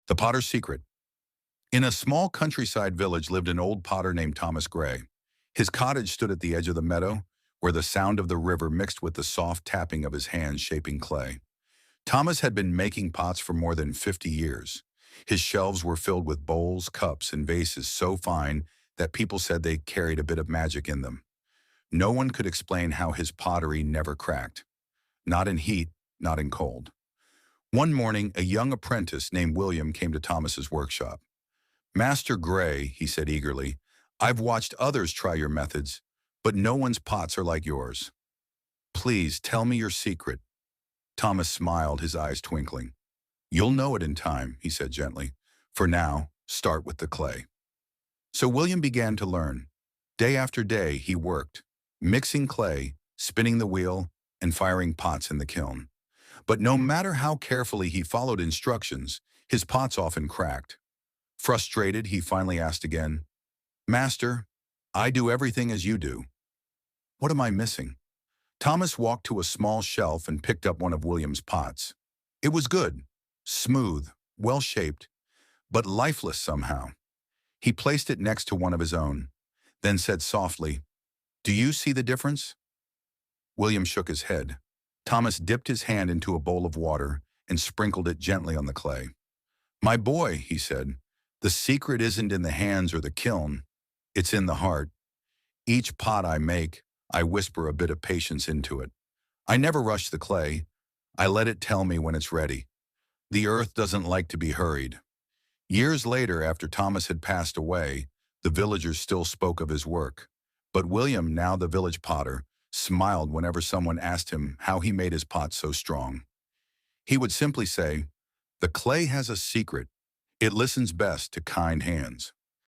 The Potter's Secret. In a small countryside village lived an old potter named Thomas Gray. His cottage stood at the edge of the meadow, where the sound of the river mixed with the soft tapping of his hands shaping clay. Thomas had been making pots for more than 50 years. His shelves were filled with bowls, cups, and vases so fine that people said they carried a bit of magic in them. No one could explain how his pottery never cracked. Not in heat, not in cold. One morning, a young apprentice named William came to Thomas's workshop. "Master Gray," he said eagerly, "I've watched others try your methods, but no one's pots are like yours. Please tell me your secret." Thomas smiled, his eyes twinkling. "You'll know it in time," he said gently. "For now, start with the clay." So William began to learn. Day after day, he worked, mixing clay, spinning the wheel, and firing pots in the kiln. But no matter how carefully he followed instructions, his pots often cracked. Frustrated, he finally asked again, "Master, I do everything as you do. What am I missing?" Thomas walked to a small shelf and picked up one of William's pots. It was good, smooth, well-shaped, but lifeless somehow. He placed it next to one of his own, then said softly, "Do you see the difference?" William shook his head. Thomas dipped his hand into a bowl of water and sprinkled it gently on the clay. "My boy," he said, "the secret isn't in the hands or the kiln. It's in the heart. Each pot I make, I whisper a bit of patience into it. I never rush the clay. I let it tell me when it's ready. The earth doesn't like to be hurried." Years later, after Thomas had passed away, the villagers still spoke of his work. But William, now the village potter, smiled whenever someone asked him how he made his pots so strong. He would simply say, "The clay has a secret. It listens best to kind hands."